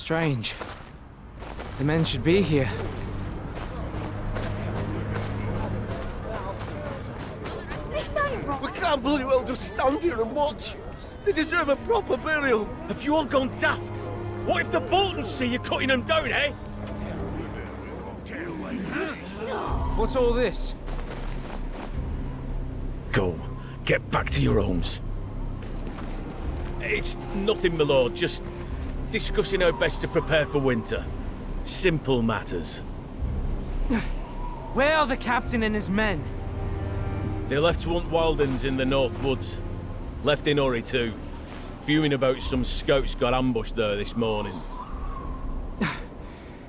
Strange. The men should be here. This ain't right. We can't bloody well just stand here and watch. They deserve a proper burial. Have you all gone daft? What if the Boltons see you cutting them down, eh? What's all this? Go. Get back to your homes. It's nothing, my lord. Just discussing how best to prepare for winter. Simple matters. Where are the captain and his men? They left to hunt wildens in the North Woods. Left in hurry too. Fuming about some scouts got ambushed there this morning.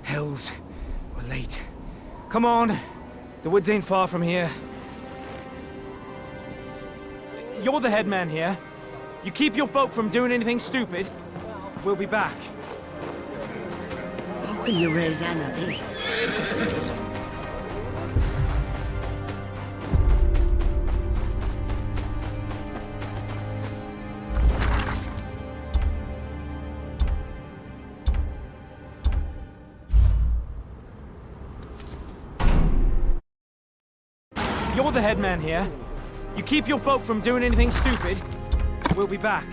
Hells. We're late. Come on. The woods ain't far from here. You're the head man here. You keep your folk from doing anything stupid. We'll be back. How can you raise anarchy? You're the head man here. You keep your folk from doing anything stupid. We'll be back.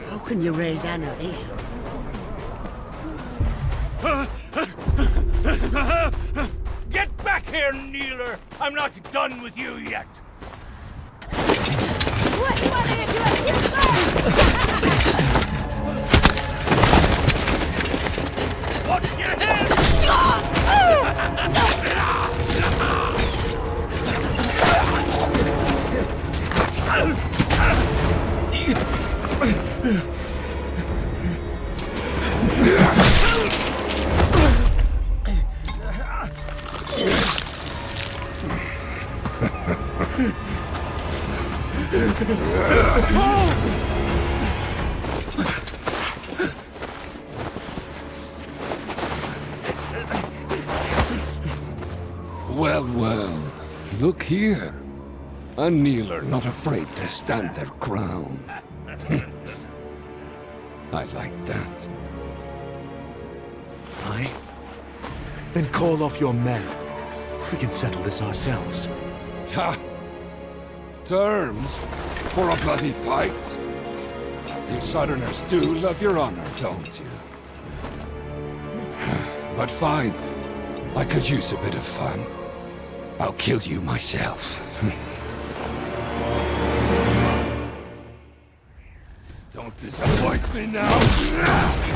How can you raise anarchy? Get back here, Kneeler! I'm not done with you yet! What do you want to do? Watch your head! Well, well, look here. A kneeler not afraid to stand their ground. I like that. Aye? Then call off your men. We can settle this ourselves. Ha! Terms for a bloody fight? You Southerners do love your honor, don't you? But fine. I could use a bit of fun. I'll kill you myself. Don't disappoint me now!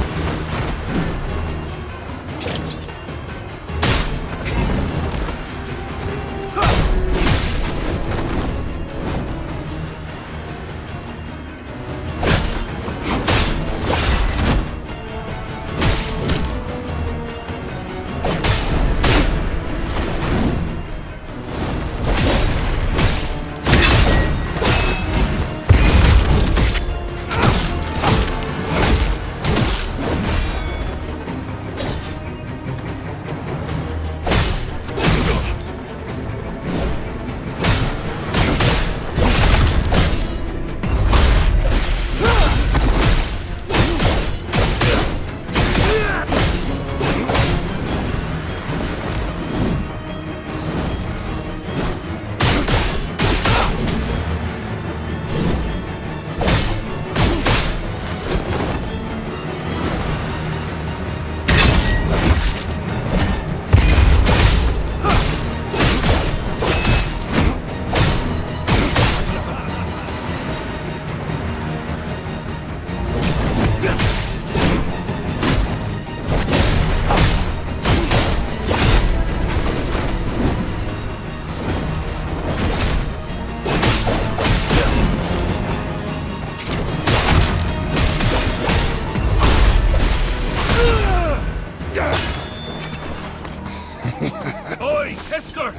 Kester!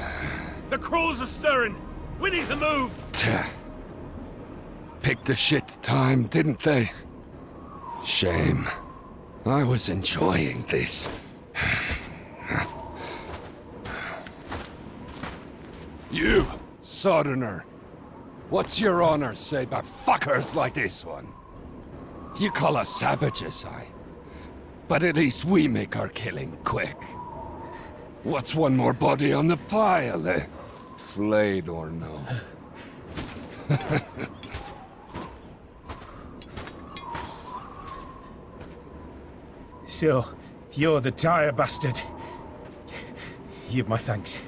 The crows are stirring! We need to move! Picked a shit time, didn't they? Shame. I was enjoying this. You, Southerner. What's your honor say about fuckers like this one? You call us savages, aye? But at least we make our killing quick. What's one more body on the pile, eh? Flayed or no? So, you're the tire bastard. You've my thanks.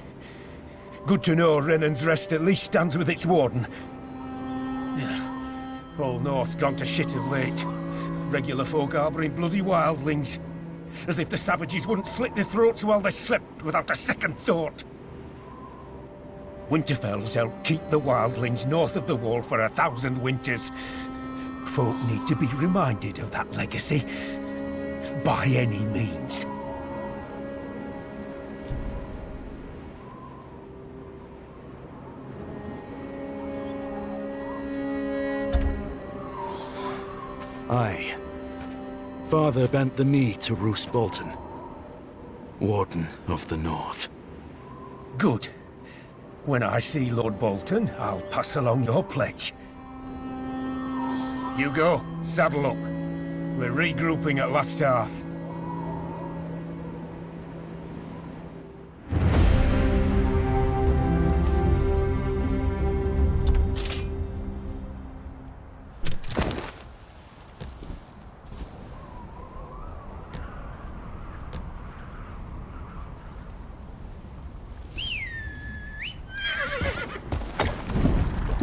Good to know Renan's Rest at least stands with its warden. All North's gone to shit of late. Regular folk harbouring bloody wildlings. As if the savages wouldn't slit their throats while they slept without a second thought. Winterfell's helped keep the wildlings north of the wall for 1,000 winters. Folk need to be reminded of that legacy. By any means. Aye. Father bent the knee to Roose Bolton, Warden of the North. Good. When I see Lord Bolton, I'll pass along your pledge. Hugo, saddle up. We're regrouping at Last Hearth.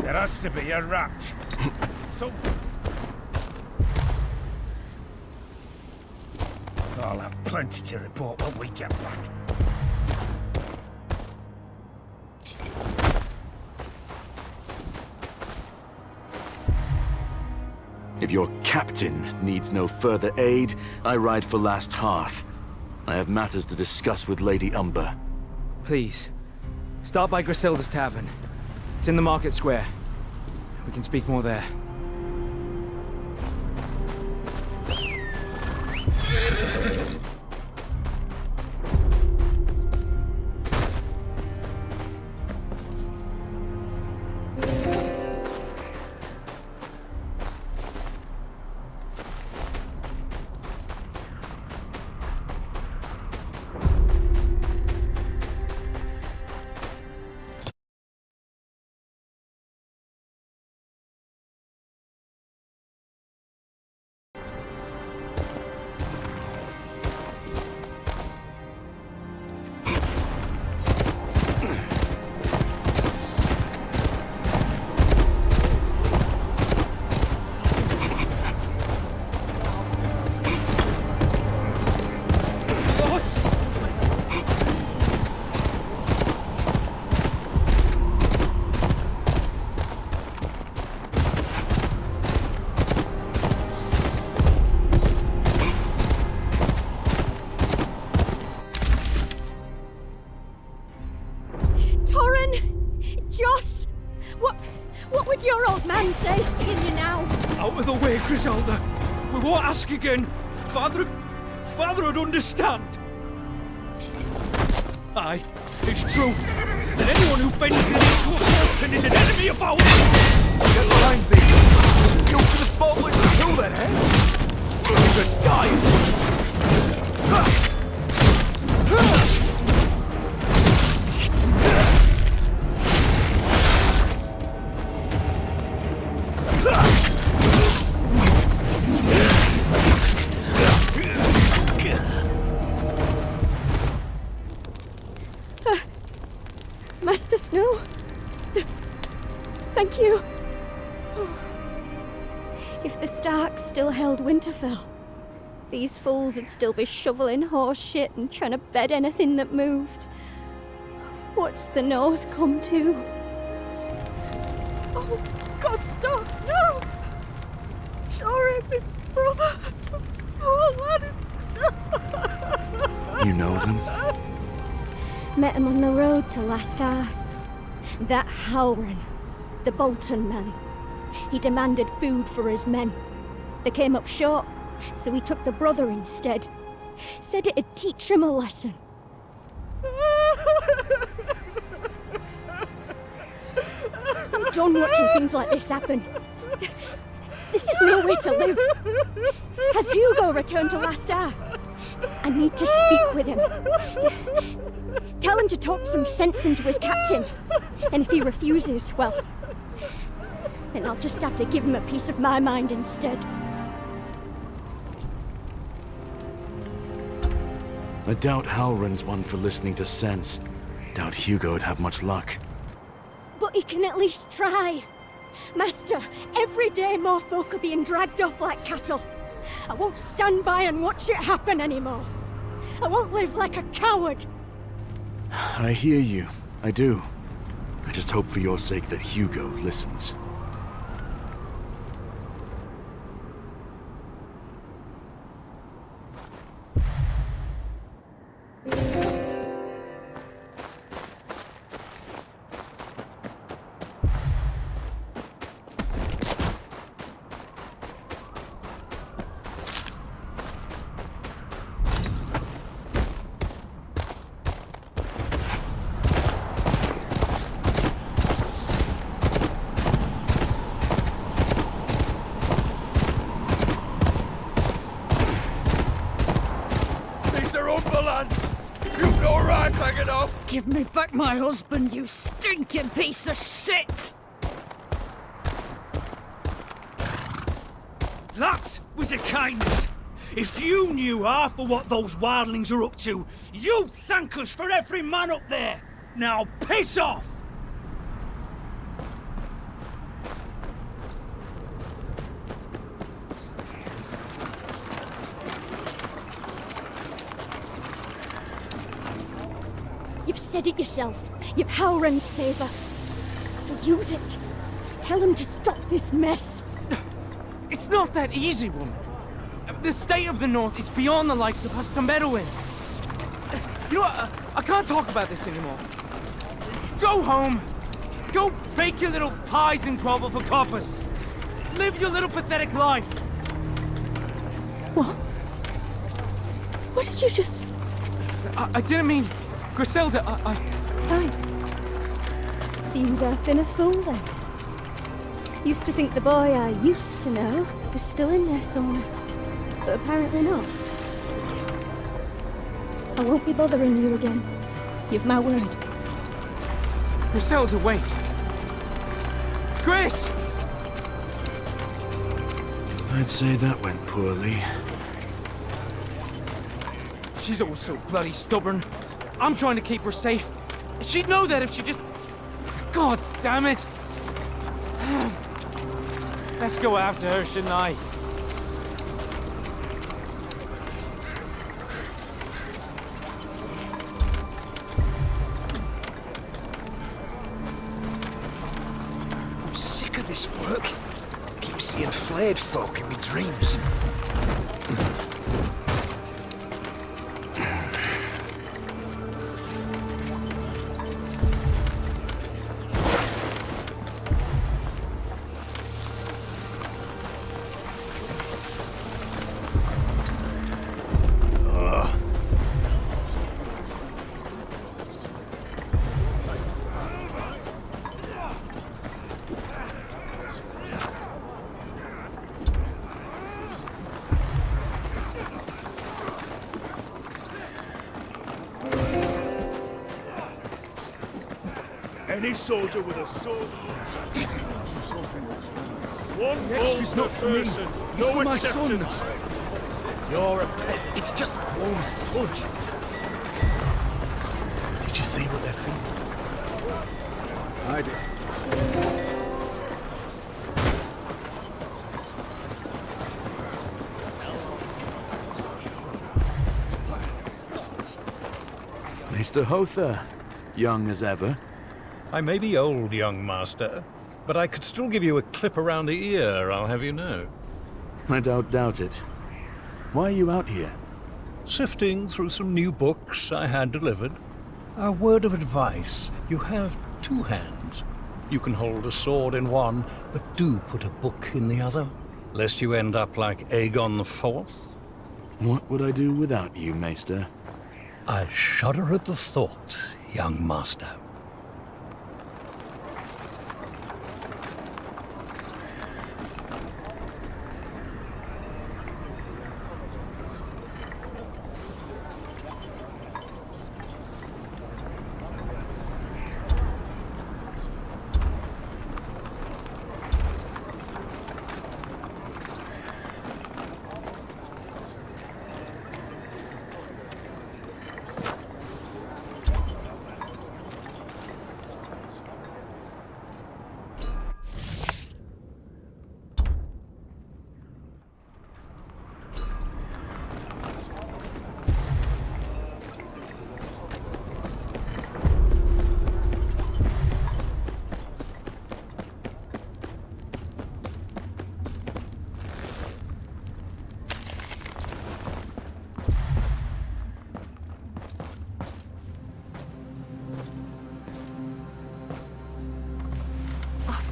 There has to be a rat. So... I'll have plenty to report when we get back. If your captain needs no further aid, I ride for Last Hearth. I have matters to discuss with Lady Umber. Please, start by Griselda's Tavern. It's in the market square. We can speak more there. What would your old man say, seeing you now? Out of the way, Griselda. We won't ask again. Father would understand. Aye, it's true. That anyone who bends the knee to a Bolton is an enemy of ours. Get behind me. You're gonna fall like the hill then, eh? You're gonna die. Master Snow, thank you. If the Starks still held Winterfell, these fools would still be shoveling horse shit and trying to bed anything that moved. What's the North come to? Oh, God, stop! No! Sorry, big brother. Oh, what is... You know them? Met him on the road to Last Earth. That Halloran, the Bolton man. He demanded food for his men. They came up short, so he took the brother instead. Said it'd teach him a lesson. I'm done watching things like this happen. This is no way to live. Has Hugo returned to Last Earth? I need to speak with him. Tell him to talk some sense into his captain. And if he refuses, well, then I'll just have to give him a piece of my mind instead. I doubt Halloran's one for listening to sense. Doubt Hugo'd have much luck. But he can at least try. Master, every day more folk are being dragged off like cattle. I won't stand by and watch it happen anymore. I won't live like a coward. I hear you. I do. I just hope for your sake that Hugo listens. Give me back my husband, you stinking piece of shit! That was a kindness! If you knew half of what those wildlings are up to, you'd thank us for every man up there! Now piss off! You've said it yourself. You've Halloran's favor. So use it. Tell him to stop this mess. It's not that easy, woman. The state of the North is beyond the likes of us to meddle in. You know what? I can't talk about this anymore. Go home. Go bake your little pies and grovel for coppers. Live your little pathetic life. What? What did you just... I didn't mean... Griselda, Fine. Seems I've been a fool then. Used to think the boy I used to know was still in there somewhere. But apparently not. I won't be bothering you again. You've my word. Griselda, wait. Gris! I'd say that went poorly. She's always so bloody stubborn. I'm trying to keep her safe. She'd know that if she just... God damn it! Let's go after her, shouldn't I? I'm sick of this work. I keep seeing flayed folk in my dreams. Any soldier with a sword. One The extra's not for me. person, It's no for my exceptions. son. You're a peasant. It's just warm sludge. Did you see what they're feeling? I did. Mr. Hother, young as ever. I may be old, young master, but I could still give you a clip around the ear, I'll have you know. I don't doubt it. Why are you out here? Sifting through some new books I had delivered. A word of advice. You have two hands. You can hold a sword in one, but do put a book in the other, lest you end up like Aegon IV. What would I do without you, Maester? I shudder at the thought, young master.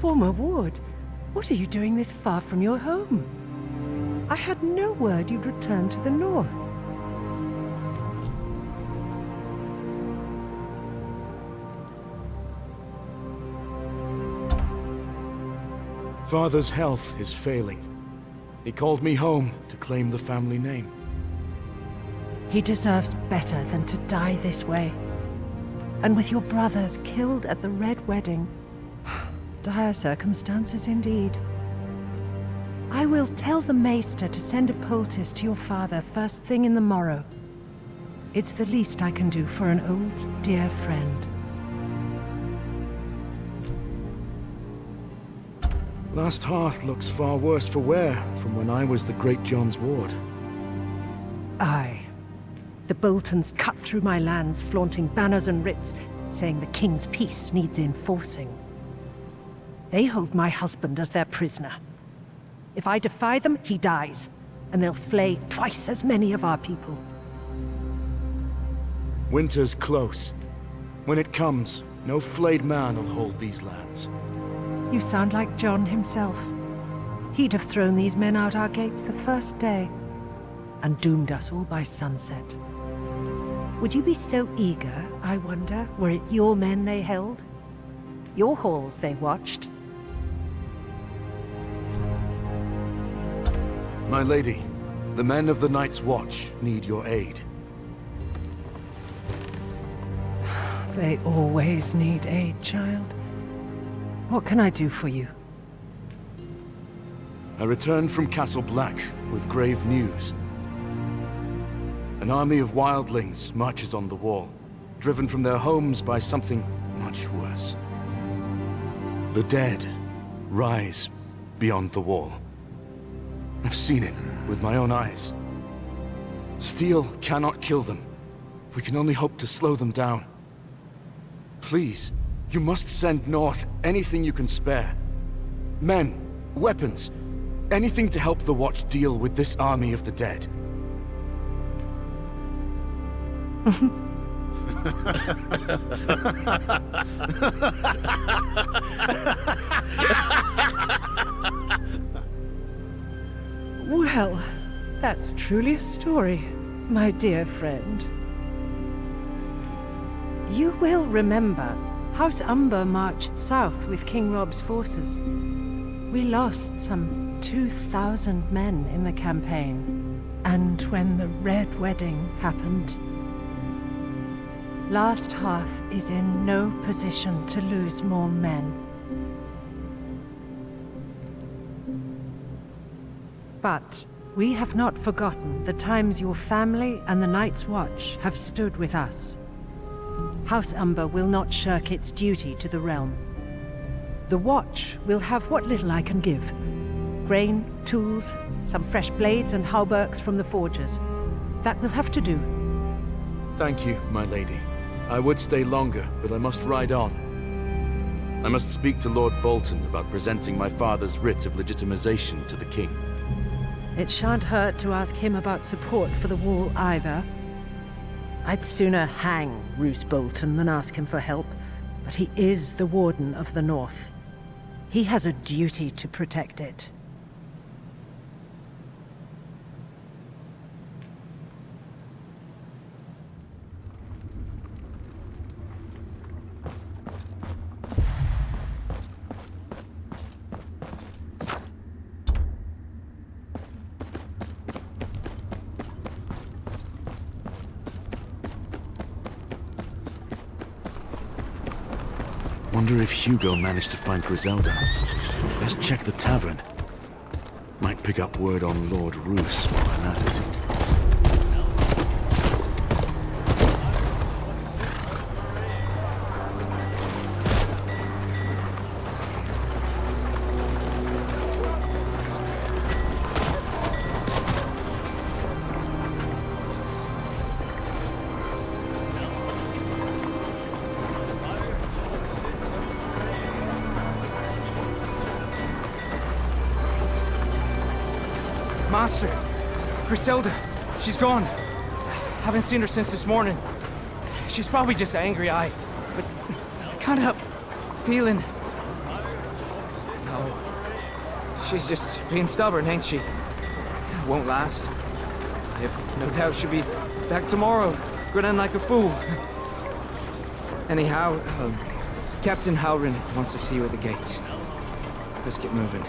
Former ward, what are you doing this far from your home? I had no word you'd return to the north. Father's health is failing. He called me home to claim the family name. He deserves better than to die this way. And with your brothers killed at the Red Wedding, dire circumstances indeed. I will tell the Maester to send a poultice to your father first thing in the morrow. It's the least I can do for an old, dear friend. Last Hearth looks far worse for wear from when I was the Great John's ward. Aye. The Boltons cut through my lands, flaunting banners and writs, saying the King's peace needs enforcing. They hold my husband as their prisoner. If I defy them, he dies, and they'll flay twice as many of our people. Winter's close. When it comes, no flayed man will hold these lands. You sound like John himself. He'd have thrown these men out our gates the first day, and doomed us all by sunset. Would you be so eager, I wonder, were it your men they held? Your halls they watched? My lady, the men of the Night's Watch need your aid. They always need aid, child. What can I do for you? I returned from Castle Black with grave news. An army of wildlings marches on the wall, driven from their homes by something much worse. The dead rise beyond the wall. I've seen it with my own eyes. Steel cannot kill them. We can only hope to slow them down. Please, you must send north anything you can spare. Men, weapons, anything to help the Watch deal with this army of the dead. Well, that's truly a story, my dear friend. You will remember, House Umber marched south with King Rob's forces. We lost some 2,000 men in the campaign. And when the Red Wedding happened, Last Hearth is in no position to lose more men. But we have not forgotten the times your family and the Night's Watch have stood with us. House Umber will not shirk its duty to the realm. The Watch will have what little I can give. Grain, tools, some fresh blades and hauberks from the forgers. That will have to do. Thank you, my lady. I would stay longer, but I must ride on. I must speak to Lord Bolton about presenting my father's writ of legitimization to the king. It shan't hurt to ask him about support for the wall either. I'd sooner hang Roose Bolton than ask him for help, but he is the Warden of the North. He has a duty to protect it. Wonder if Hugo managed to find Griselda. Let's check the tavern. Might pick up word on Lord Roose while I'm at it. Master, Griselda, she's gone. Haven't seen her since this morning. She's probably just angry, but I can't help feeling... No. She's just being stubborn, ain't she? Won't last. I've no doubt she'll be back tomorrow, grinning like a fool. Anyhow, Captain Halrin wants to see you at the gates. Let's get moving.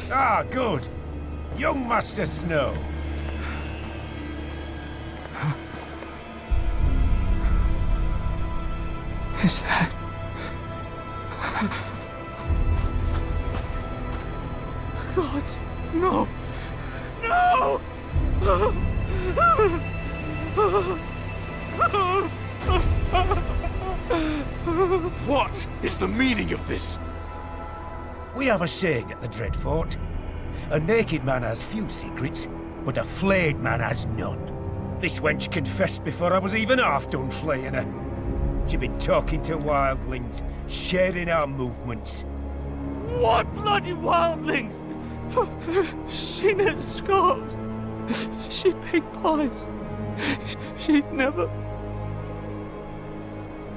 Ah, good. Young Master Snow. Is that... God, no! No! What is the meaning of this? We have a saying at the Dreadfort. A naked man has few secrets, but a flayed man has none. This wench confessed before I was even half done flaying her. She'd been talking to wildlings, sharing our movements. What bloody wildlings? She knit scarves. She baked pies. She'd never...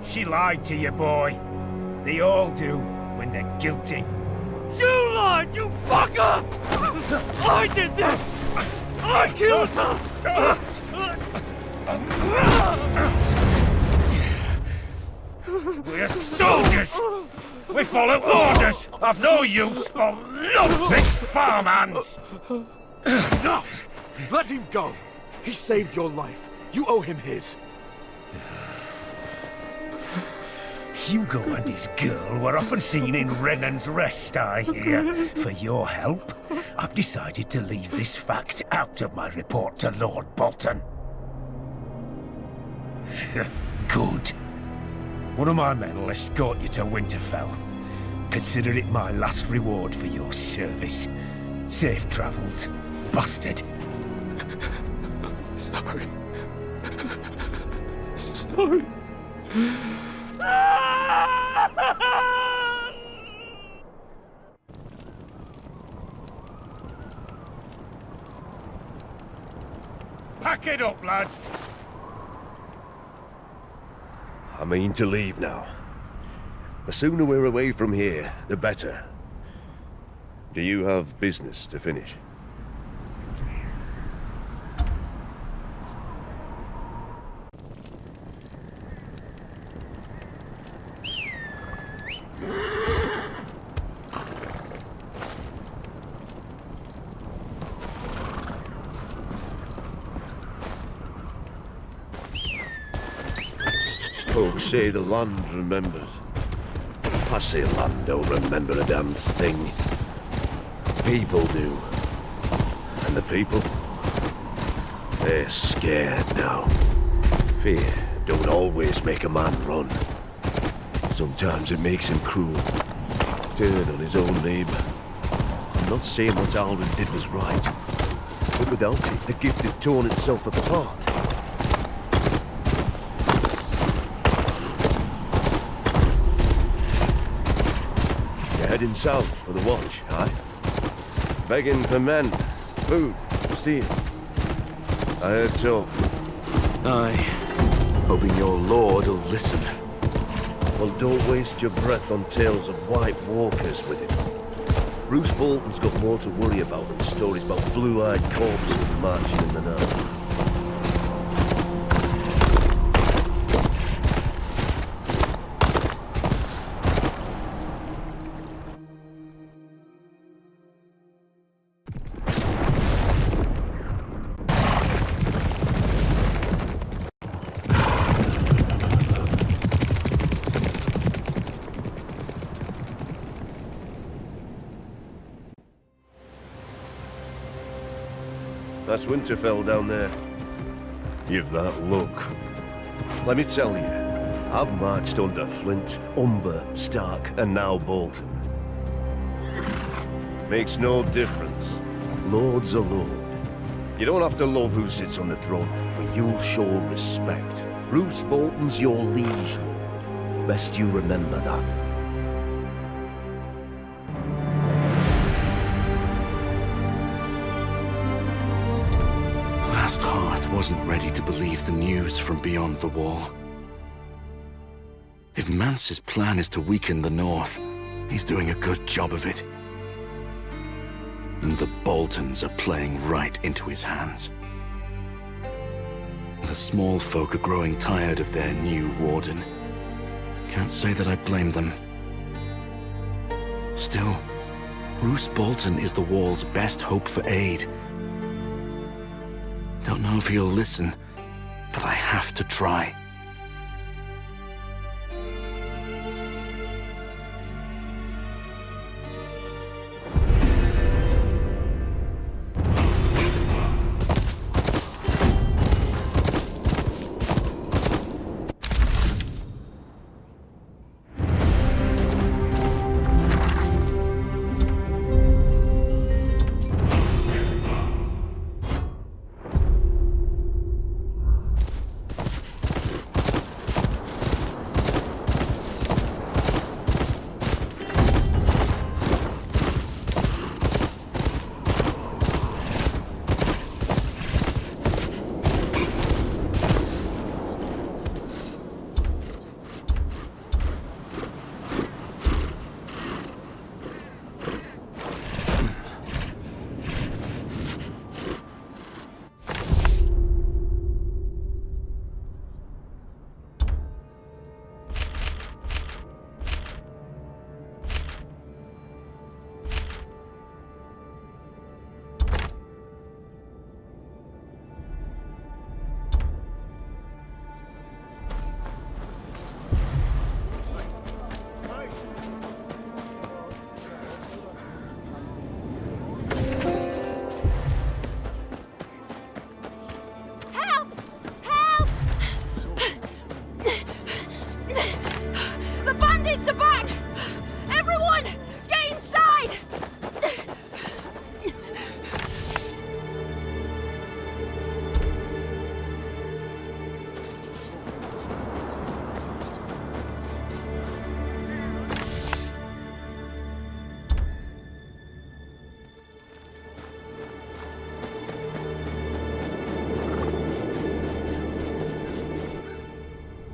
She lied to you, boy. They all do when they're guilty. You lied, you fucker! I did this! I killed her! We're soldiers! We follow orders of no use for lovesick farmhands! Enough! Let him go! He saved your life. You owe him his. Hugo and his girl were often seen in Renan's Rest, I hear. For your help, I've decided to leave this fact out of my report to Lord Bolton. Good. One of my men will escort you to Winterfell. Consider it my last reward for your service. Safe travels, bastard. Sorry. Sorry. Pack it up, lads. I mean to leave now. The sooner we're away from here, the better. Do you have business to finish? say the land remembers. I say land don't remember a damn thing. People do. And the people, they're scared now. Fear don't always make a man run. Sometimes it makes him cruel. Turn on his own neighbour. I'm not saying what Alden did was right, but without it, the gift had torn itself apart. You're heading south for the watch, aye? Begging for men, food, steel. I heard talk. Aye. Hoping your lord will listen. Well, don't waste your breath on tales of white walkers with him. Roose Bolton's got more to worry about than stories about blue-eyed corpses marching in the night. That's Winterfell down there. Give that look. Let me tell you, I've marched under Flint, Umber, Stark, and now Bolton. Makes no difference. Lord's a lord. You don't have to love who sits on the throne, but you'll show respect. Roose Bolton's your liege lord. Best you remember that. Hearth wasn't ready to believe the news from beyond the wall. If Mance's plan is to weaken the North, he's doing a good job of it. And the Boltons are playing right into his hands. The small folk are growing tired of their new warden. Can't say that I blame them. Still, Roose Bolton is the Wall's best hope for aid. Don't know if he'll listen, but I have to try.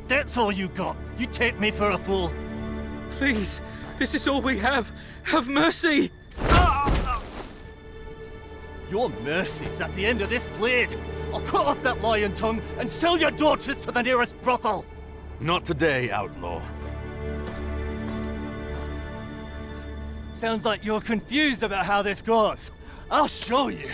That's all you got. You take me for a fool. Please, this is all we have. Have mercy! Your mercy's at the end of this blade. I'll cut off that lion tongue and sell your daughters to the nearest brothel. Not today, outlaw. Sounds like you're confused about how this goes. I'll show you.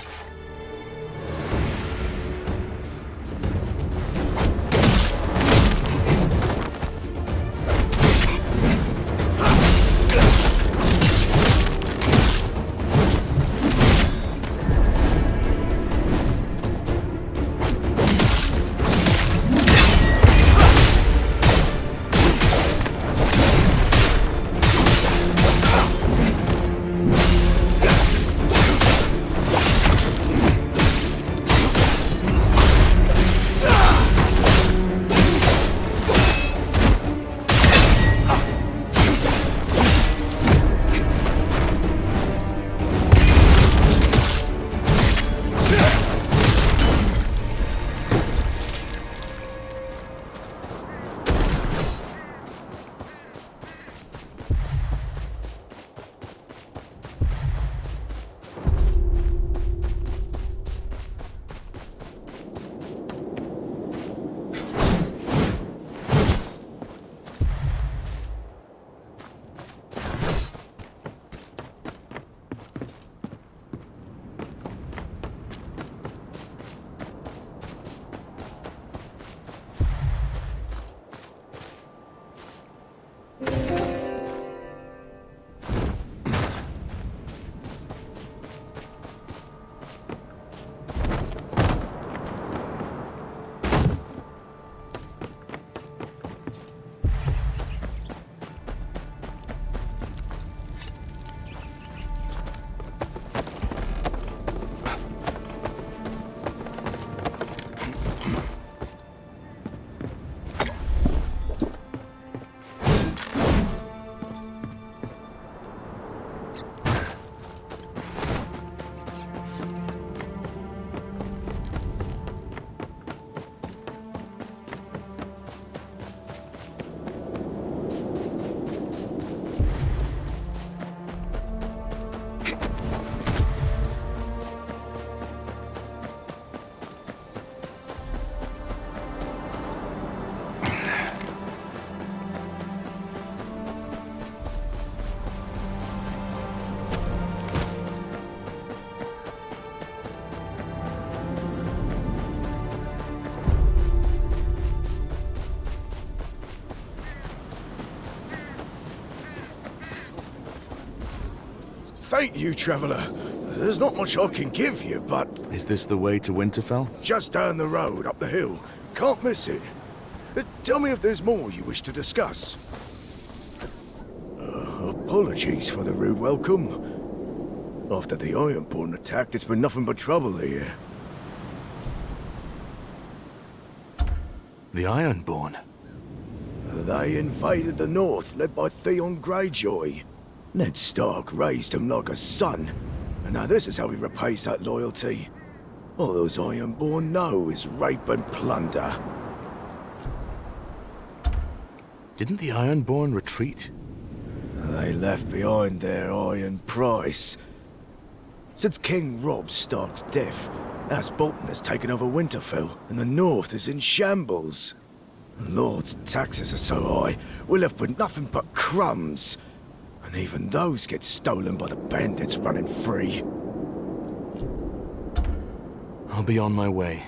Thank you, traveller. There's not much I can give you, but... Is this the way to Winterfell? Just down the road, up the hill. Can't miss it. Tell me if there's more you wish to discuss. Apologies for the rude welcome. After the Ironborn attack, it's been nothing but trouble here. The Ironborn? They invaded the north, led by Theon Greyjoy. Ned Stark raised him like a son, and now this is how he repays that loyalty. All those Ironborn know is rape and plunder. Didn't the Ironborn retreat? They left behind their iron price. Since King Robb Stark's death, House Bolton has taken over Winterfell, and the north is in shambles. Lord's taxes are so high, we're left with nothing but crumbs. And even those get stolen by the bandits running free. I'll be on my way.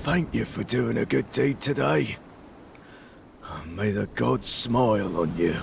Thank you for doing a good deed today. May the gods smile on you.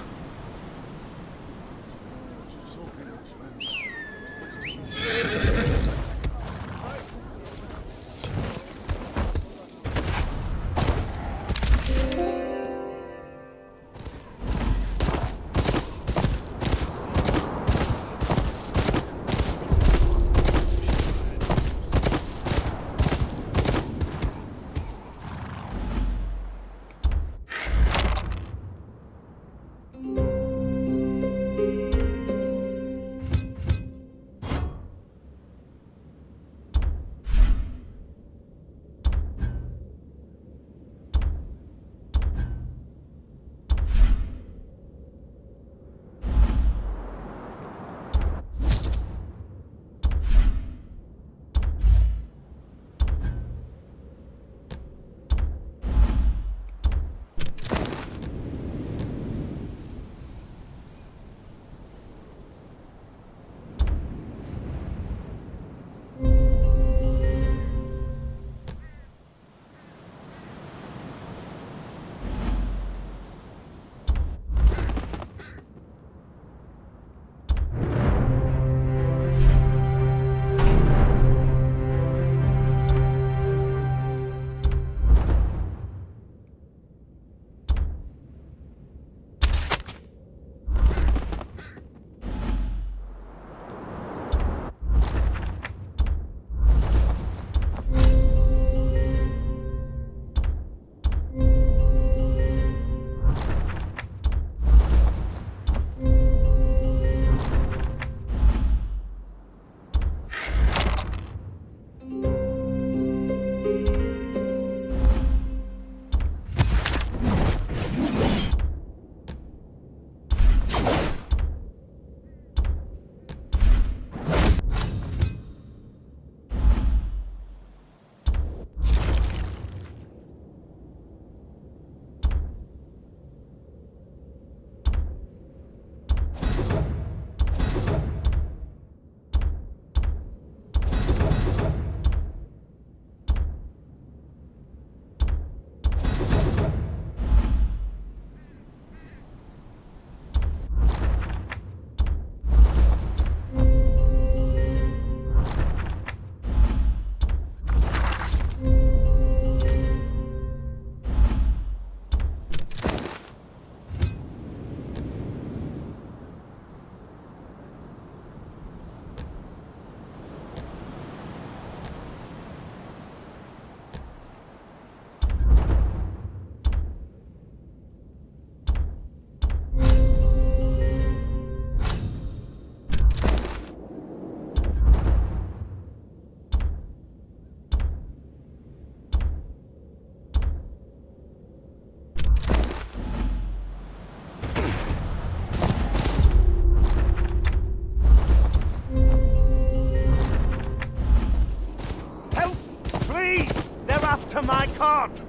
can't!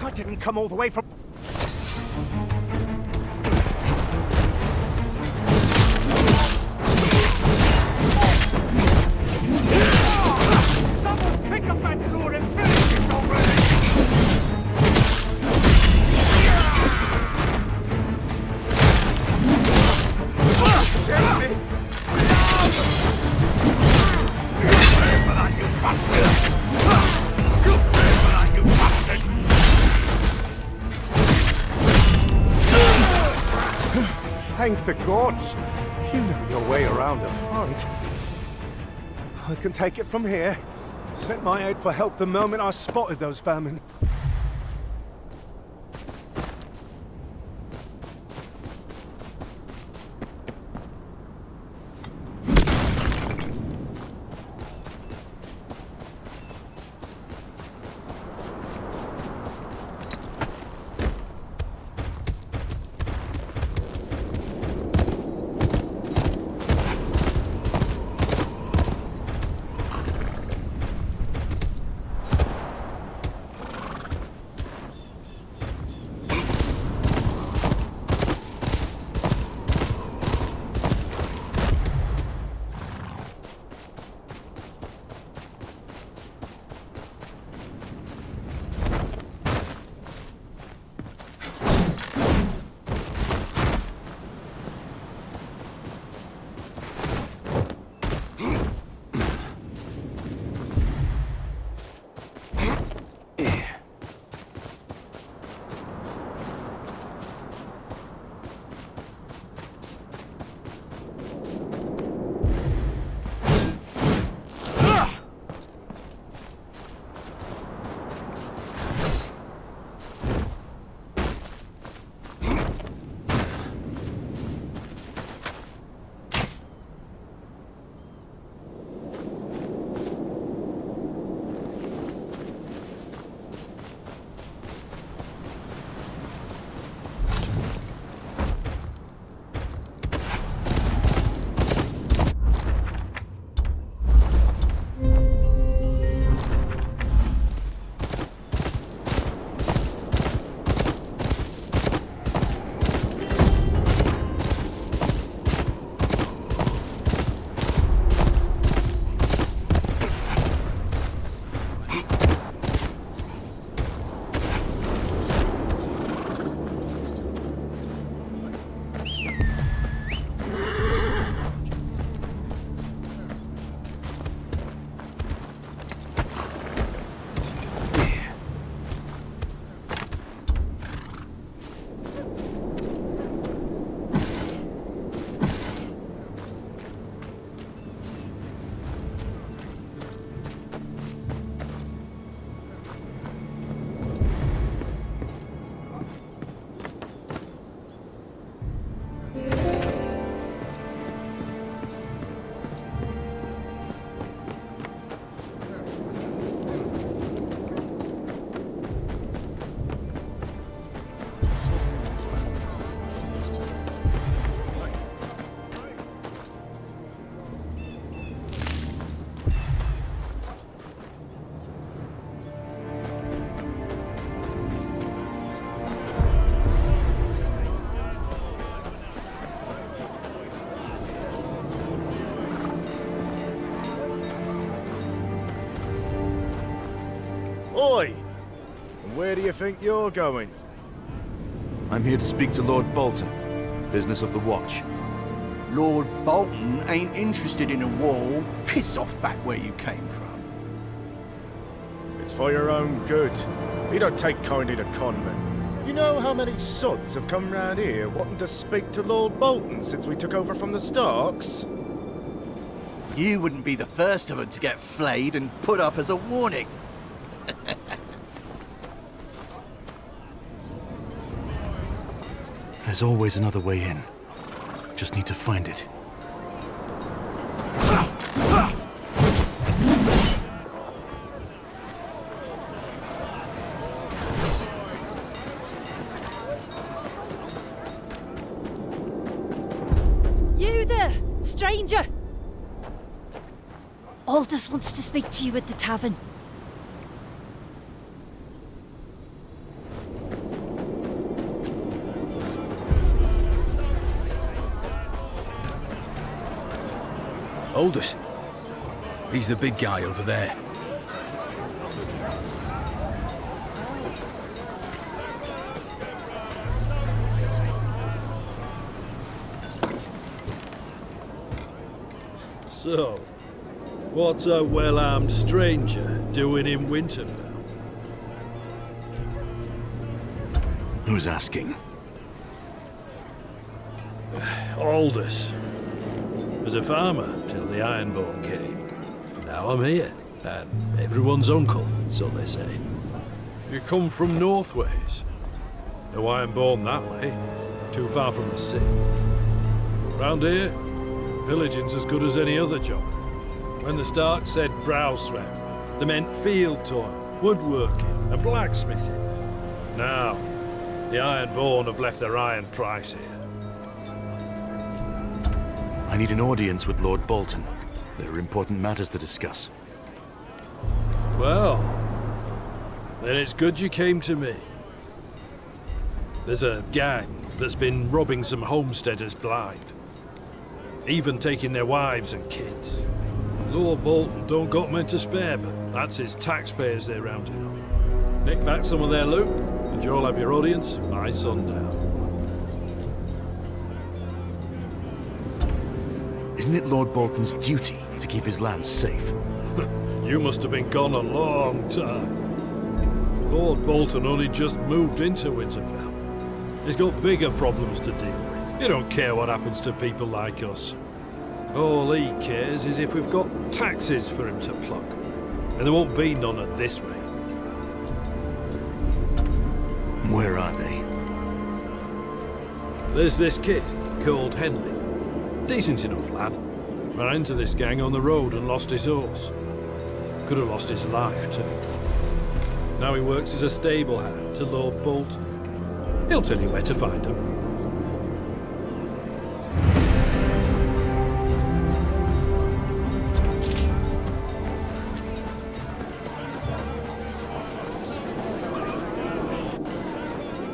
I didn't come all the way from... Someone pick up that sword and finish it already! Thank the gods! You know your way around a fight. I can take it from here. Sent my aid for help the moment I spotted those vermin. Oi! And where do you think you're going? I'm here to speak to Lord Bolton. Business of the Watch. Lord Bolton ain't interested in a war. Piss off back where you came from. It's for your own good. We don't take kindly to conmen. You know how many sods have come round here wanting to speak to Lord Bolton since we took over from the Starks? You wouldn't be the first of them to get flayed and put up as a warning. There's always another way in. Just need to find it. You there, stranger! Aldous wants to speak to you at the tavern. Aldous. He's the big guy over there. So, what's a well-armed stranger doing in Winterfell? Who's asking? Aldous. Was a farmer till the Ironborn came. Now I'm here, and everyone's uncle, so they say. You come from Northways. No Ironborn that way, too far from the sea. Round here, pillaging's as good as any other job. When the Stark said brow sweat, they meant field toil, woodworking, and blacksmithing. Now, the Ironborn have left their iron price here. I need an audience with Lord Bolton. There are important matters to discuss. Well, then it's good you came to me. There's a gang that's been robbing some homesteaders blind. Even taking their wives and kids. Lord Bolton don't got men to spare, but that's his taxpayers they're rounding up. Nick back some of their loot, and you'll have your audience by sundown. Isn't it Lord Bolton's duty to keep his lands safe? You must have been gone a long time. Lord Bolton only just moved into Winterfell. He's got bigger problems to deal with. He don't care what happens to people like us. All he cares is if we've got taxes for him to pluck. And there won't be none at this rate. Where are they? There's this kid called Henley. Decent enough lad. Ran into this gang on the road and lost his horse. Could have lost his life too. Now he works as a stable hand to Lord Bolton. He'll tell you where to find him.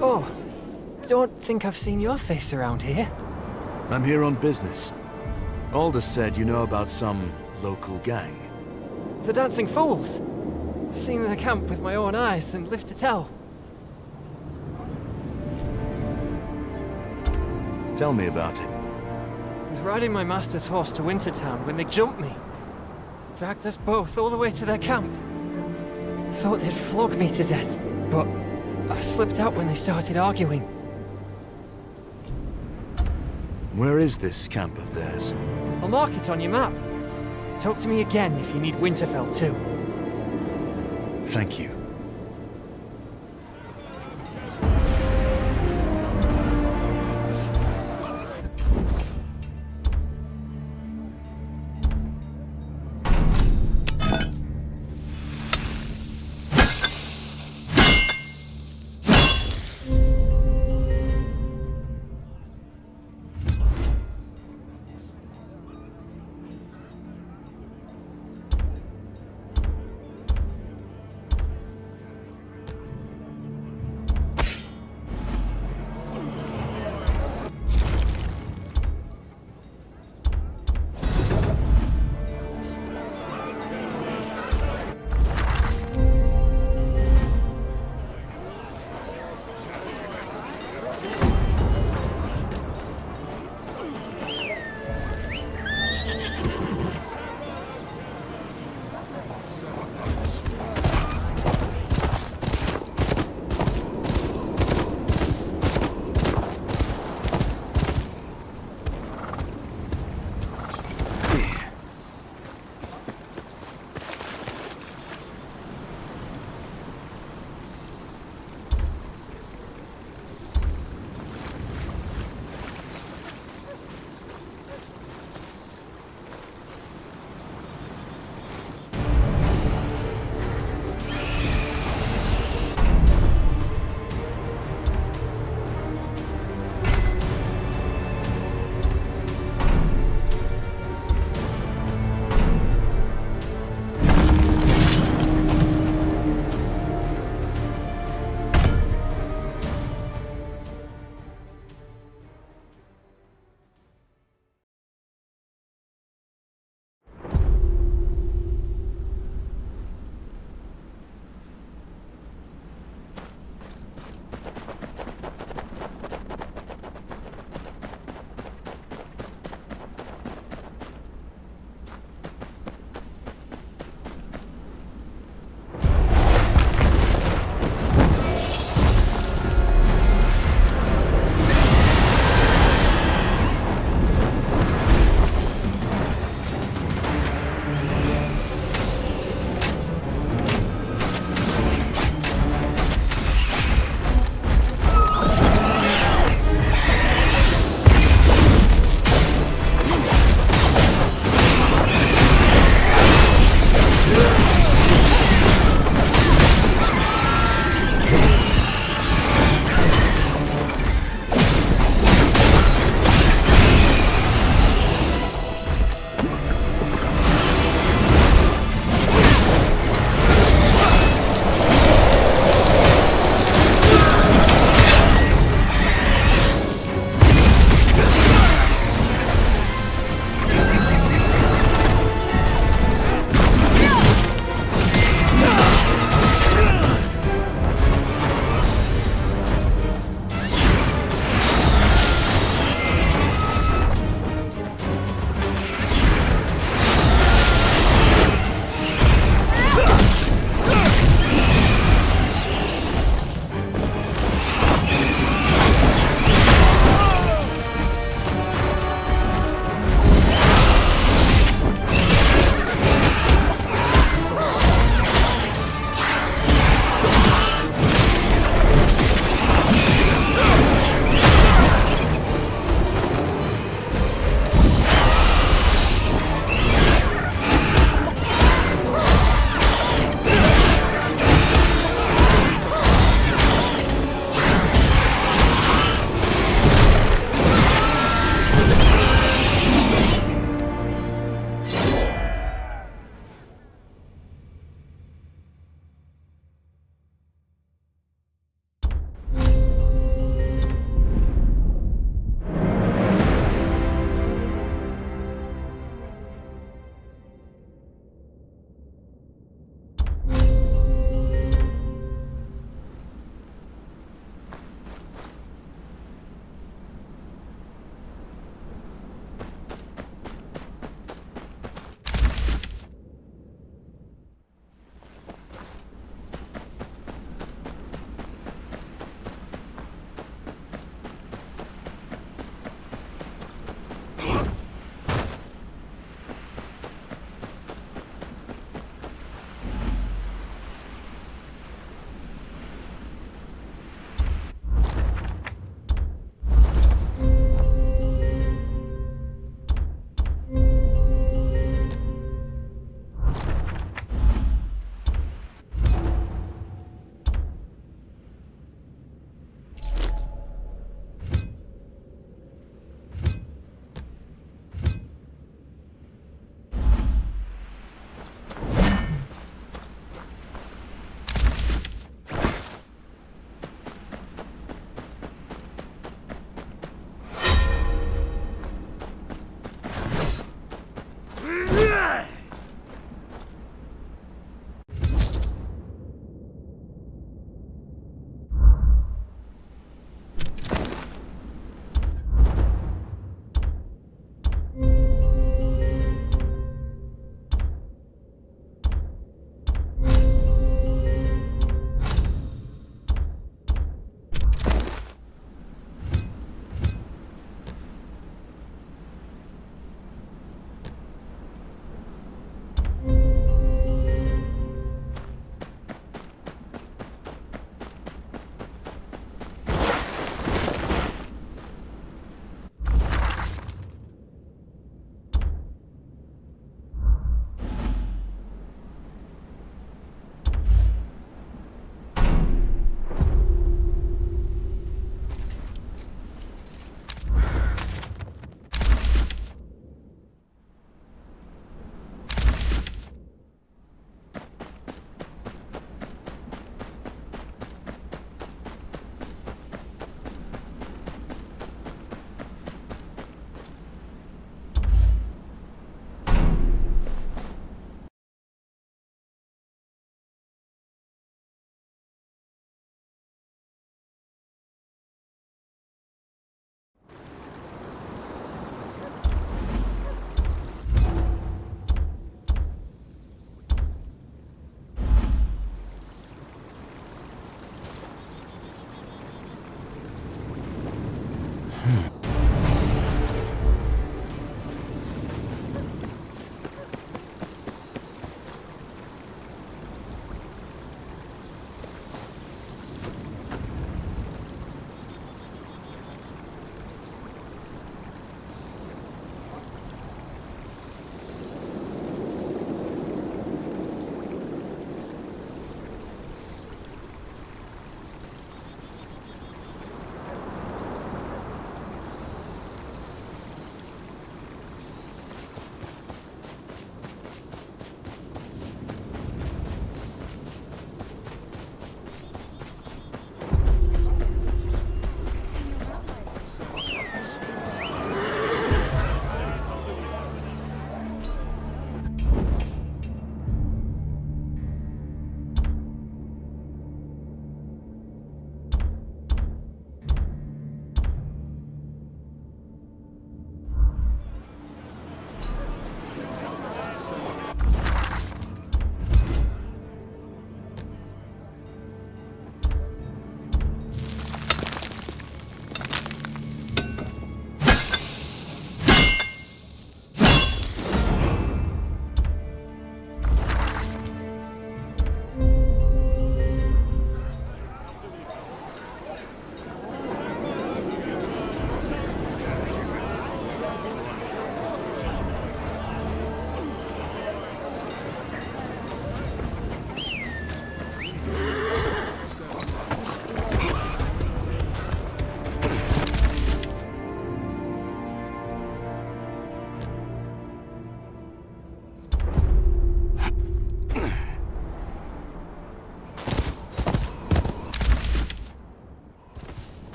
Oh, don't think I've seen your face around here. I'm here on business. Aldous said you know about some local gang. The Dancing Fools. Seen the camp with my own eyes and live to tell. Tell me about it. I was riding my master's horse to Wintertown when they jumped me. Dragged us both all the way to their camp. Thought they'd flog me to death, but I slipped out when they started arguing. Where is this camp of theirs? I'll mark it on your map. Talk to me again if you need Winterfell too. Thank you.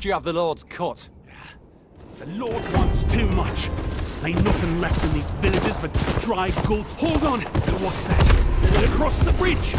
You have the Lord's cut. The Lord wants too much. Ain't nothing left in these villages but dry goods. Hold on! What's that? Across the bridge!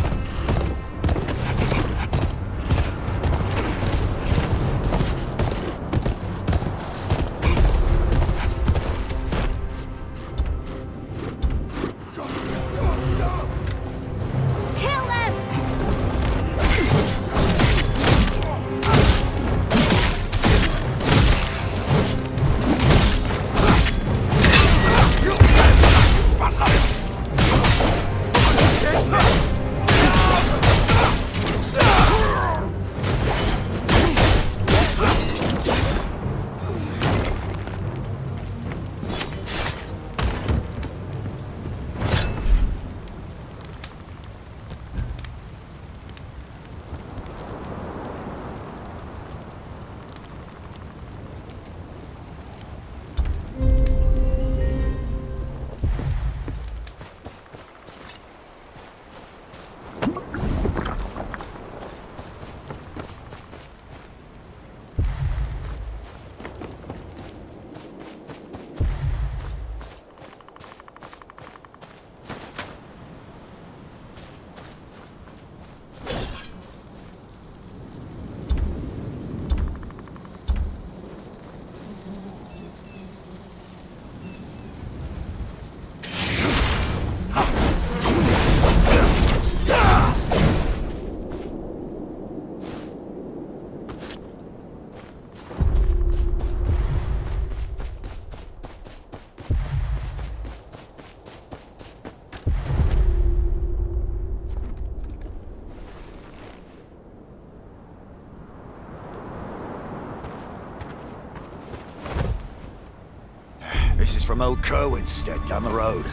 horses from old Kerwinstead down the road.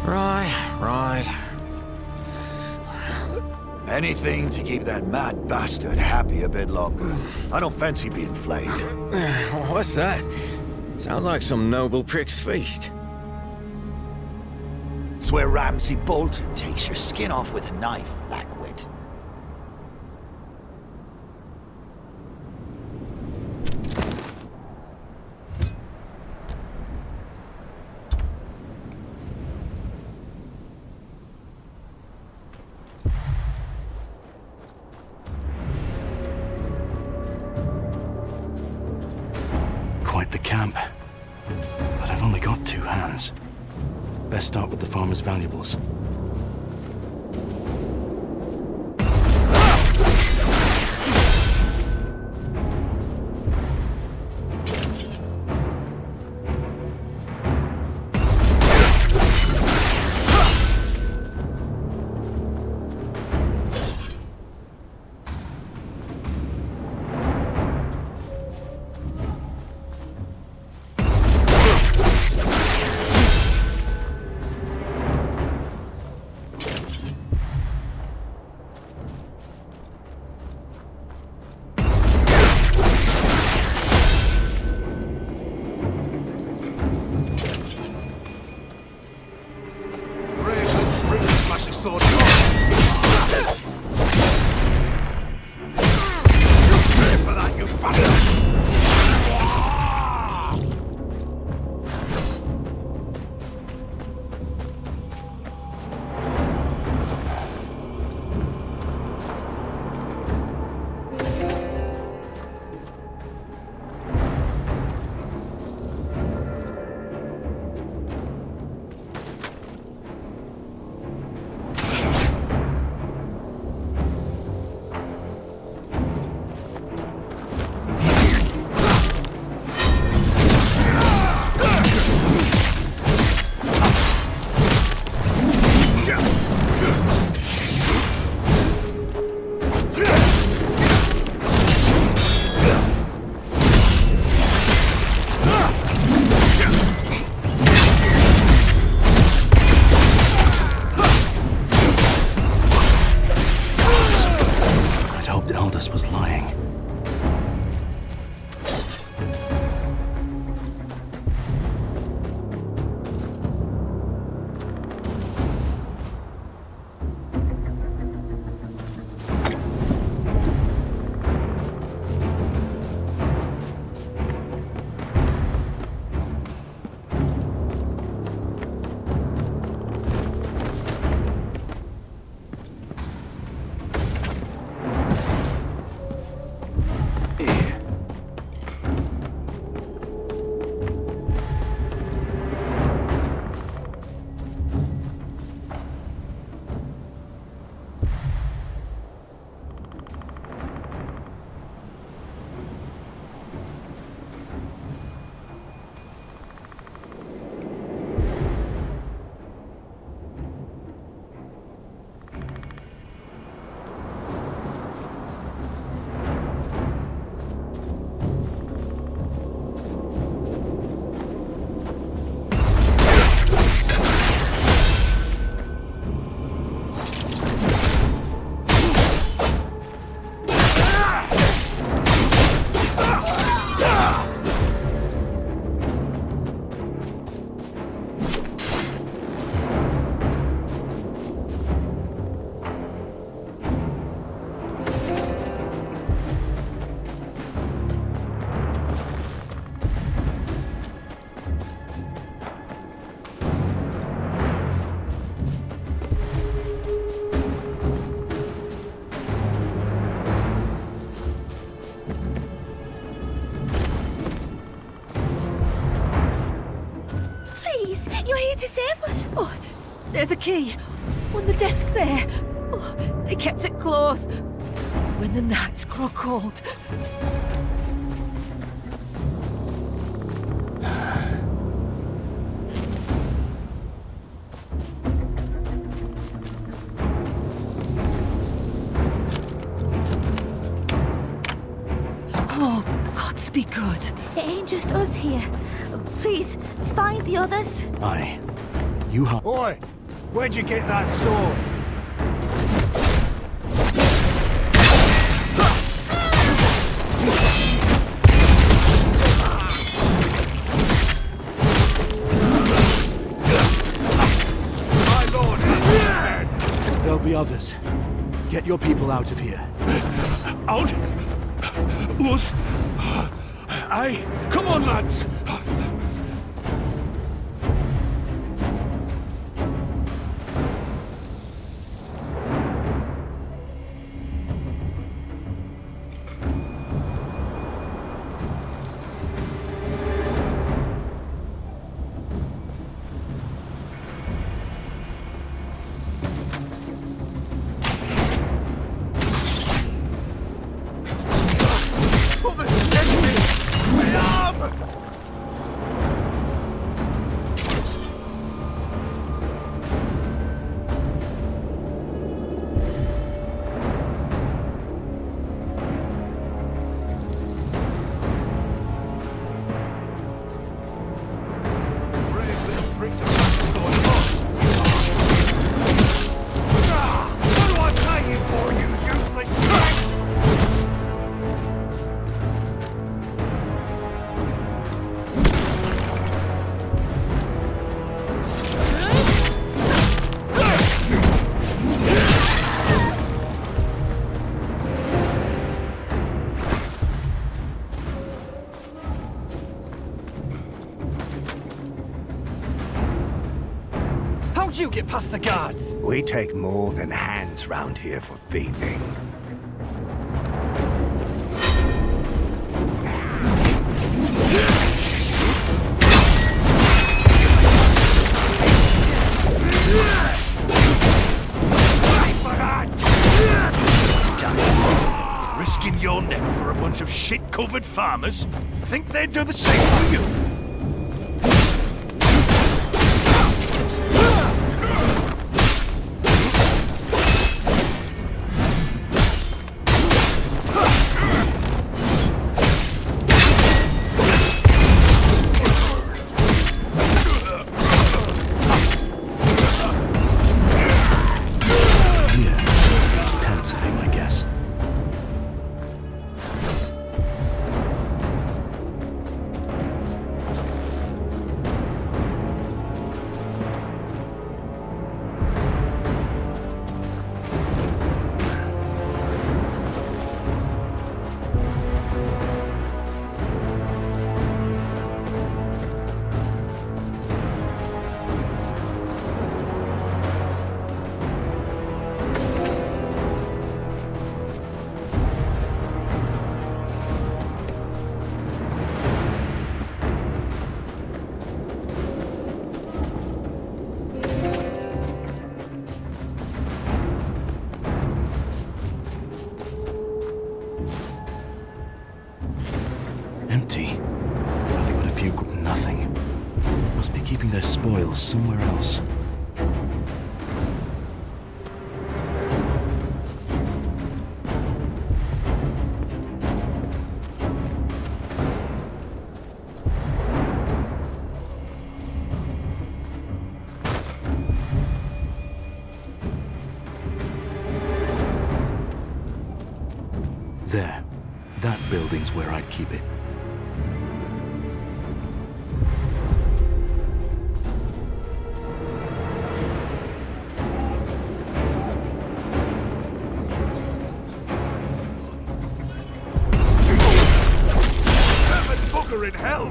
Right. Anything to keep that mad bastard happy a bit longer. I don't fancy being flayed. What's that? Sounds like some noble prick's feast. It's where Ramsay Bolton takes your skin off with a knife, Blackwit. Quite the camp. But I've only got 2 hands. Best start with the farmer's valuables. You're here to save us. Oh, there's a key. On the desk there. Oh, they kept it close. When the nights grow cold. Oh, God's be good. It ain't just us here. Please, find the others. Aye. You have... Oi! Where'd you get that sword? There'll be others. Get your people out of here. Out? Us? Aye. Come on, lads. How'd you get past the guards? We take more than hands round here for thieving. Risking your neck for a bunch of shit-covered farmers? Think they'd do the same for you? Empty. Nothing but a few... nothing. Must be keeping their spoils somewhere else. There. That building's where I'd keep it. Bugger in hell!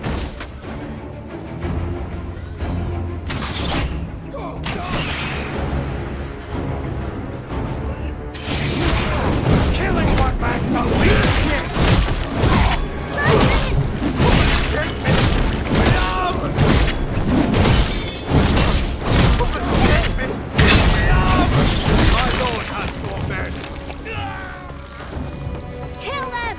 Killing one man for My lord has more men! Kill them!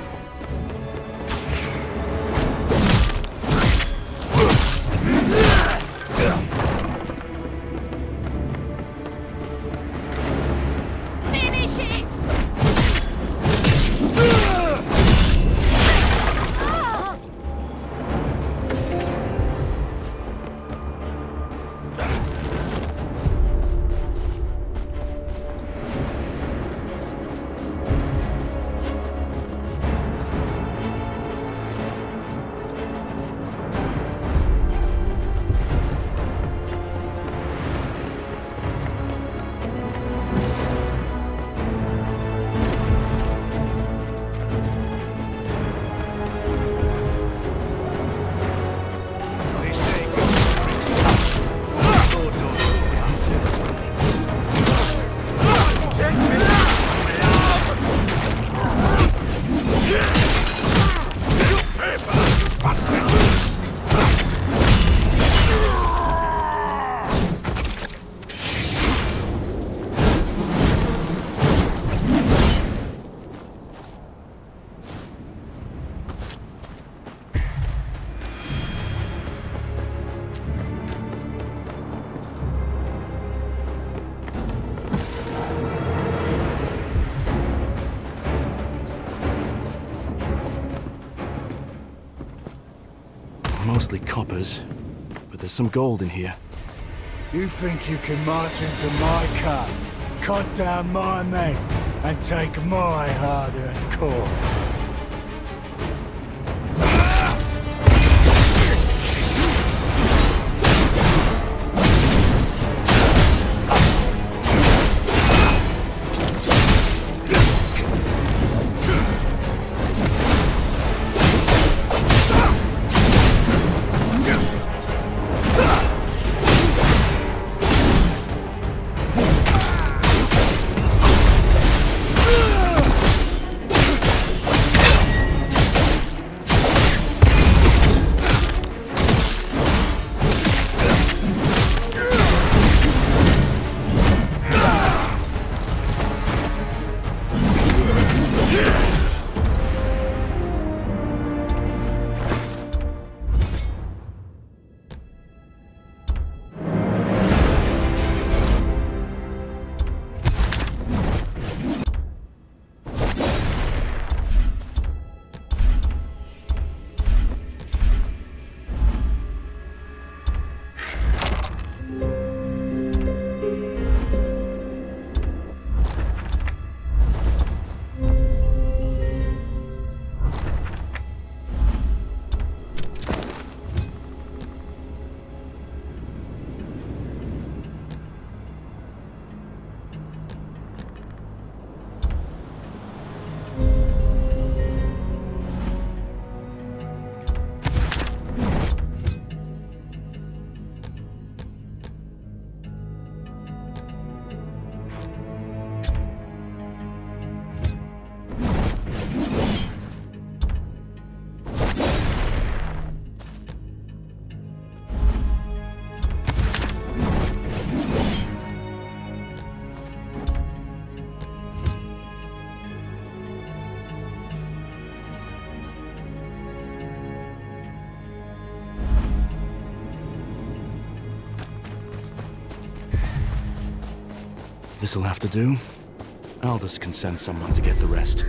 mostly coppers, but there's some gold in here. You think you can march into my camp, cut down my men, and take my hard-earned corn? This'll have to do. Aldous can send someone to get the rest.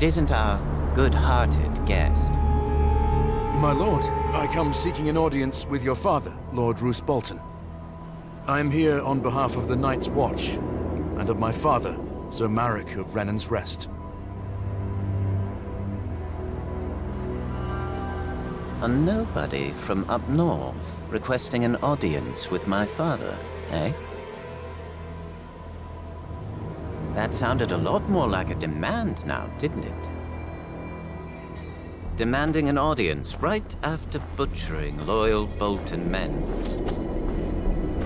it isn't our good-hearted guest. My lord, I come seeking an audience with your father, Lord Roose Bolton. I am here on behalf of the Night's Watch, and of my father, Sir Marek of Renan's Rest. A nobody from up north requesting an audience with my father, eh? That sounded a lot more like a demand now, didn't it? Demanding an audience right after butchering loyal Bolton men.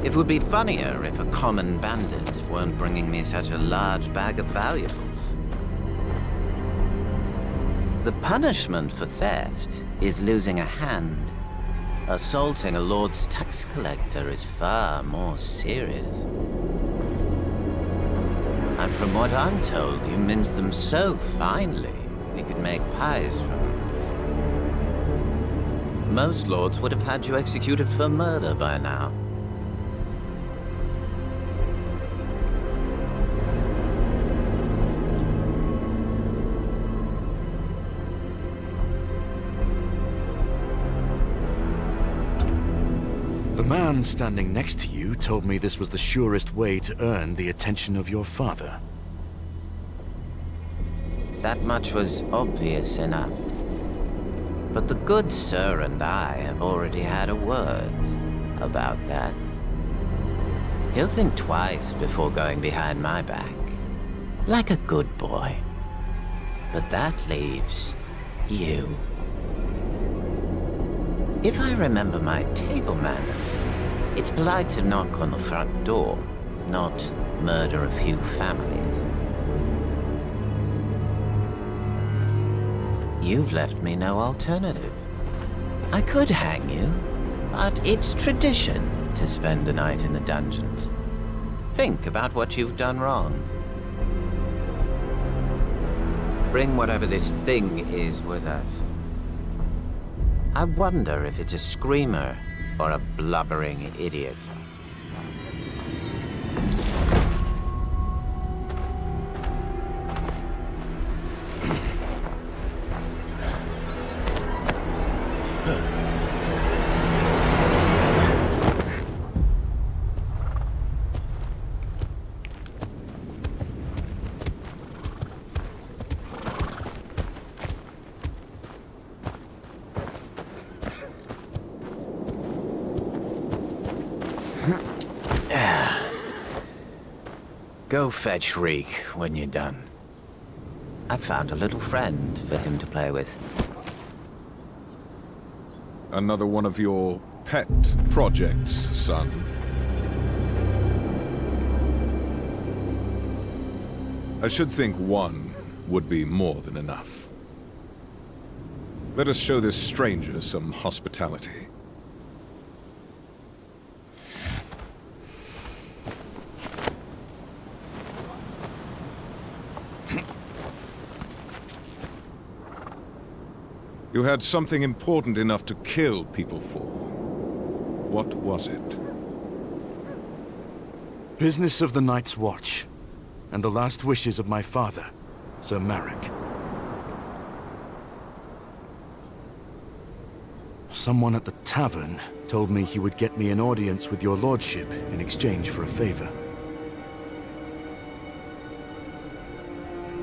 It would be funnier if a common bandit weren't bringing me such a large bag of valuables. The punishment for theft is losing a hand. Assaulting a lord's tax collector is far more serious. And from what I'm told, you mince them so finely, we could make pies from them. Most lords would have had you executed for murder by now. The man standing next to you told me this was the surest way to earn the attention of your father. That much was obvious enough. But the good sir and I have already had a word about that. He'll think twice before going behind my back, like a good boy. But that leaves you. If I remember my table manners, it's polite to knock on the front door, not murder a few families. You've left me no alternative. I could hang you, but it's tradition to spend a night in the dungeons. Think about what you've done wrong. Bring whatever this thing is with us. I wonder if it's a screamer or a blubbering idiot. Go fetch Reek when you're done. I found a little friend for him to play with. Another one of your pet projects, son. I should think one would be more than enough. Let us show this stranger some hospitality. You had something important enough to kill people for. What was it? Business of the Night's Watch, and the last wishes of my father, Sir Marek. Someone at the tavern told me he would get me an audience with your lordship in exchange for a favor.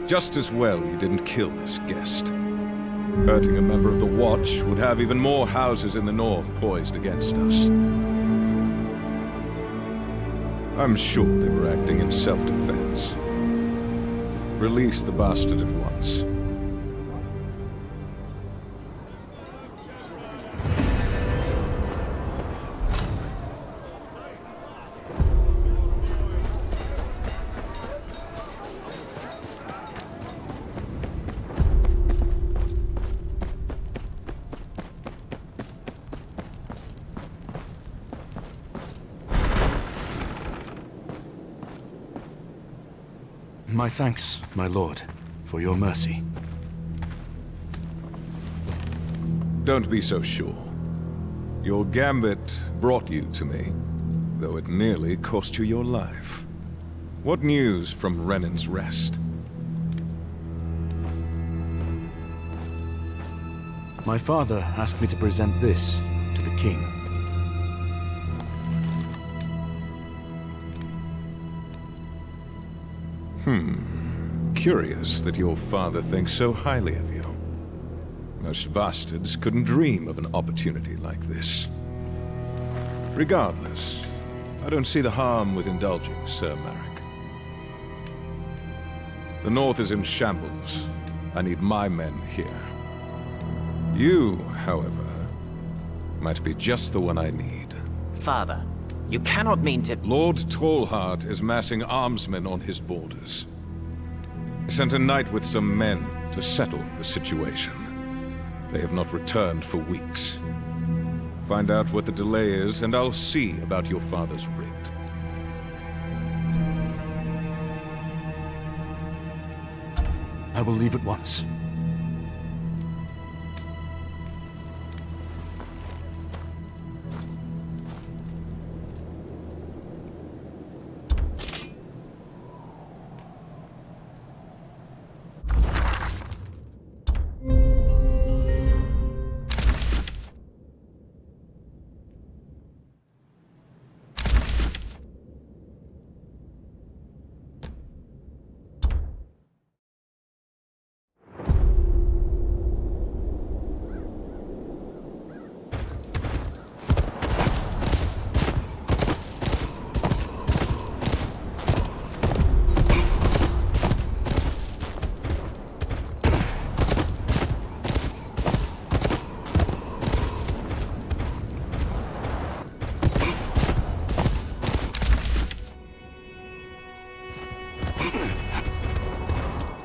Just as well you didn't kill this guest. Hurting a member of the Watch would have even more houses in the north poised against us. I'm sure they were acting in self-defense. Release the bastard at once. My thanks, my lord, for your mercy. Don't be so sure. Your gambit brought you to me, though it nearly cost you your life. What news from Renan's Rest? My father asked me to present this to the king. Curious that your father thinks so highly of you. Most bastards couldn't dream of an opportunity like this. Regardless, I don't see the harm with indulging, Sir Marek. The North is in shambles. I need my men here. You, however, might be just the one I need. Father, you cannot mean to... Lord Tallheart is massing armsmen on his borders. He sent a knight with some men to settle the situation. They have not returned for weeks. Find out what the delay is, and I'll see about your father's writ. I will leave at once.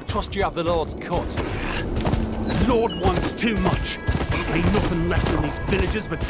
Trust you have the Lord's cut. The Lord wants too much. Ain't nothing left in these villages but